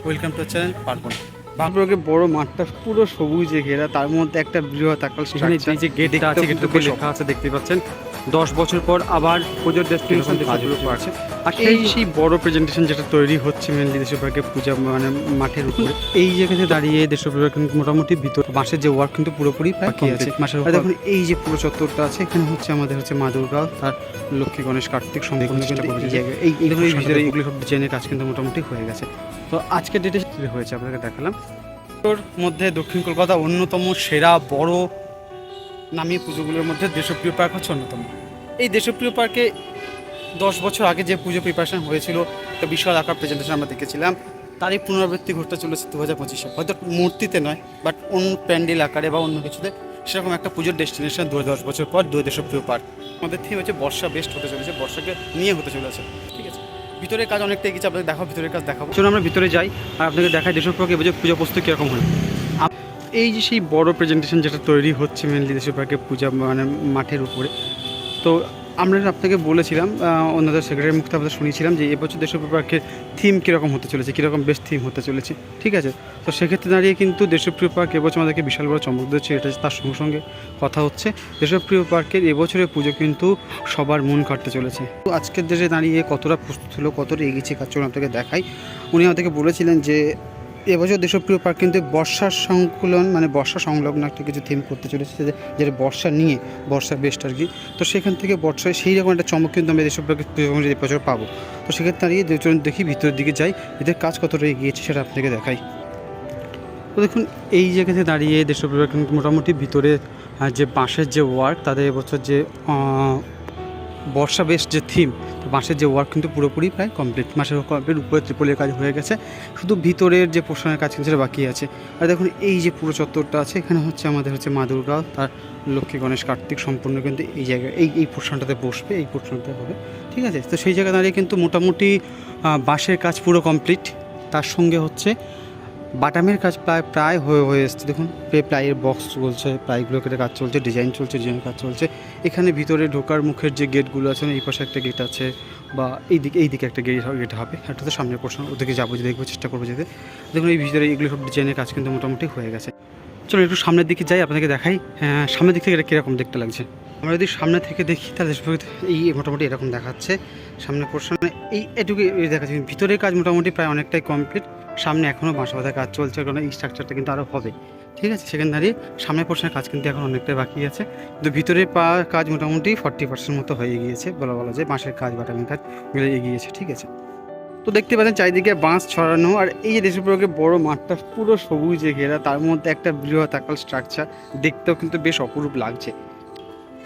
Welcome to channel পার্বণ। বাংলাকে বড় মাঠটা পুরো সবুজে ঘেরা, তার মধ্যে একটা বৃহৎ আকাশ এই যে গেটটা আছে, গেটের উপর লেখা আছে দেখতে পাচ্ছেন 10 বছর পর আবার পুজোর ডেস্টিনেশন আছে। আর এই সেই বড় প্রেজেন্টেশন যেটা তৈরি হচ্ছে মেনলি দেশের পার্কের পূজা মানে মাঠের উপরে, এই জায়গাতে দাঁড়িয়ে দেশের পার্ক মোটামুটি ভিতর বাঁশের যে ওয়ার্ক কিন্তু পুরোপুরি বাকি আছে। মাসের দেখুন এই যে পুরো চত্বরটা আছে, এখানে হচ্ছে আমাদের হচ্ছে মা দুর্গা, তার লক্ষ্মী গণেশ কার্তিক সম্পূর্ণ এই জায়গায় এইগুলো ভিতরে এইগুলো সব ডিজাইনের কাজ কিন্তু মোটামুটি হয়ে গেছে। তো আজকের ডেটে হয়েছে আপনাকে দেখালাম। তোর মধ্যে দক্ষিণ কলকাতা অন্যতম সেরা বড় নামী পুজোগুলোর মধ্যে দেশপ্রিয় পার্ক হচ্ছে অন্যতম। এই দেশপ্রিয় পার্কে 10 বছর আগে যে পুজো প্রিপারেশন হয়েছিল, একটা বিশাল আকার প্রেজেন্টেশন আমরা দেখেছিলাম, তারই পুনরাবৃত্তি ঘটতে চলেছে 2025-এ। হয়তো মূর্তিতে নয়, বাট অন্য প্যান্ডেল আকারে বা অন্য কিছুতে সেরকম একটা পুজোর ডেস্টিনেশন 10 বছর পর দেশপ্রিয় পার্ক। আমাদের থিম হচ্ছে বর্ষা বেস্ট হতে চলেছে, বর্ষাকে নিয়ে হতে চলেছে। ঠিক আছে, ভিতরের কাজ অনেকটাই কিছু আপনাদের দেখাবো, ভিতরের কাজ দেখাবো। চলুন আমরা ভিতরে যাই আর আপনাকে দেখাই দেশের পার্কে পুজো প্রস্তুতি কীরকম হয়। এই যে সেই বড় প্রেজেন্টেশন যেটা তৈরি হচ্ছে মেনলি দেশের পার্কে পূজা মানে মাঠের উপরে, তো আমরা আপনাকে বলেছিলাম, অন্যদের সেক্রেটারির মুখে আমরা শুনেছিলাম যে এবছর দেশের পার্কের থিম কীরকম হতে চলেছে, কীরকম বেস্ট থিম হতে চলেছে। ঠিক আছে, তো সেক্ষেত্রে দাঁড়িয়ে কিন্তু দেশপ্রিয় পার্ক এবছর আমাদেরকে বিশাল বড় চমক দিচ্ছে। এটা তার সঙ্গে সঙ্গে কথা হচ্ছে দেশপ্রিয় পার্কের এবছরের পুজো কিন্তু সবার মন কাটতে চলেছে। তো আজকের দেশে দাঁড়িয়ে কতটা প্রস্তুত হলো, কতটা এগিয়েছে কাজ চলুন আপনাকে দেখাই। উনি আমাদেরকে বলেছিলেন যে এবছর দেশপ্রিয় পার্ক কিন্তু বর্ষার সংকুলন মানে বর্ষা সংলগ্ন একটা কিছু থিম করতে চলেছে, যেটা বর্ষা নিয়ে, বর্ষা বেস্ট আর কি। তো সেখান থেকে বর্ষায় সেই রকম একটা চমক কিন্তু আমরা দেশপ্রিয় পার্কের এবছর পাবো। তো সেক্ষেত্রে দাঁড়িয়ে দেখি ভিতরের দিকে যাই, এদের কাজ কতটা এগিয়েছে সেটা আপনাকে দেখাই। তো দেখুন এই জায়গাতে দাঁড়িয়ে দেশপ্রিয় পার্ক মোটামুটি ভিতরে যে বাঁশের যে ওয়ার্ক, তাদের এবছর যে বর্ষা বেস্ট যে থিম, তো বাঁশের যে ওয়ার্ক কিন্তু পুরোপুরি প্রায় কমপ্লিট। মাসের কমপ্লিট, উপরে ত্রিপলের কাজ হয়ে গেছে, শুধু ভিতরের যে পোর্শনের কাজ কিন্তু সেটা বাকি আছে। আর দেখুন এই যে পুরো চত্বরটা আছে, এখানে হচ্ছে আমাদের হচ্ছে মা দুর্গা, তার লক্ষ্মী গণেশ কার্তিক সম্পূর্ণ কিন্তু এই জায়গায় এই পোর্শনটাতে বসবে, এই পোর্শনটাতে হবে। ঠিক আছে, তো সেই জায়গায় দাঁড়িয়ে কিন্তু মোটামুটি বাঁশের কাজ পুরো কমপ্লিট, তার সঙ্গে হচ্ছে বাটামের কাজ প্রায় হয়ে এসছে। দেখুন প্লাইয়ের বক্স চলছে, প্লাইগুলো কেটে কাজ চলছে, ডিজাইন চলছে, ডিজাইনের কাজ চলছে। এখানে ভিতরে ঢোকার মুখের যে গেটগুলো আছে, এই পাশে একটা গেট আছে, বা এইদিকে একটা গেট হবে, একটা তো সামনের পোর্শন, ওদিকে যাবো, দেখবো, চেষ্টা করবো যেতে। দেখুন এই ভিতরে এগুলো সব ডিজাইনের কাজ কিন্তু মোটামুটি হয়ে গেছে। চলো একটু সামনের দিকে যাই, আপনাদেরকে দেখাই সামনের দিক থেকে এটা কীরকম দেখতে লাগছে। আমরা যদি সামনে থেকে দেখি তাহলে এই মোটামুটি এরকম দেখাচ্ছে সামনের পোর্শনে, এটুকু দেখাচ্ছে। ভিতরের কাজ মোটামুটি প্রায় অনেকটাই কমপ্লিট, সামনে এখনও বাঁশা বাঁধা কাজ চলছে, কারণ এই স্ট্রাকচারটা কিন্তু আরও হবে। ঠিক আছে, সেখানে দাঁড়িয়ে সামনের পোর্শনের কাজ কিন্তু এখন অনেকটাই বাকি আছে, কিন্তু ভিতরের কাজ মোটামুটি 40% মতো হয়ে গিয়েছে বলা যায়। বাঁশের কাজ, বাটামের কাজ মিলে এগিয়েছে। ঠিক আছে, তো দেখতে পাচ্ছেন চারিদিকে বাঁশ ছড়ানো, আর এই যে দেশপ্রিয়কে বড় মাঠটা পুরো সবুজে ঘেরা, তার মধ্যে একটা বৃহৎ আকার স্ট্রাকচার, দেখতেও কিন্তু বেশ অপরূপ লাগছে।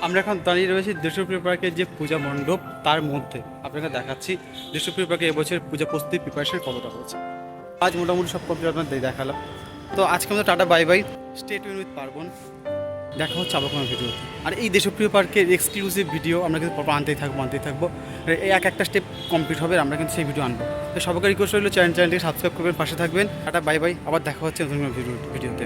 আমরা এখন দাঁড়িয়ে রয়েছি দেশপ্রিয় পার্কের যে পূজা মণ্ডপ, তার মধ্যে আপনাকে দেখাচ্ছি দেশপ্রিয় পার্কে এবছর পূজা প্রস্তুতি প্রিপারেশন কতটা হয়েছে। আজ মোটামুটি সব কমপ্লিট আপনাদের দেখালাম। তো আজকে আমাদের tata bye bye, stay tune with পার্বণ, দেখা হচ্ছে আবার কোনো ভিডিও। আর এই দেশপ্রিয় পার্কের এক্সক্লুসিভ ভিডিও আমরা কিন্তু আনতেই থাকবো। এই একটা স্টেপ কমপ্লিট হবে, আমরা কিন্তু সেই ভিডিও আনবো। তো সবাইকে রিকোয়েস্ট রইল চ্যানেলটিকে সাবস্ক্রাইব করবেন, পাশে থাকবেন। টাটা বাই বাই, আবার দেখা হচ্ছে নতুন ভিডিওতে।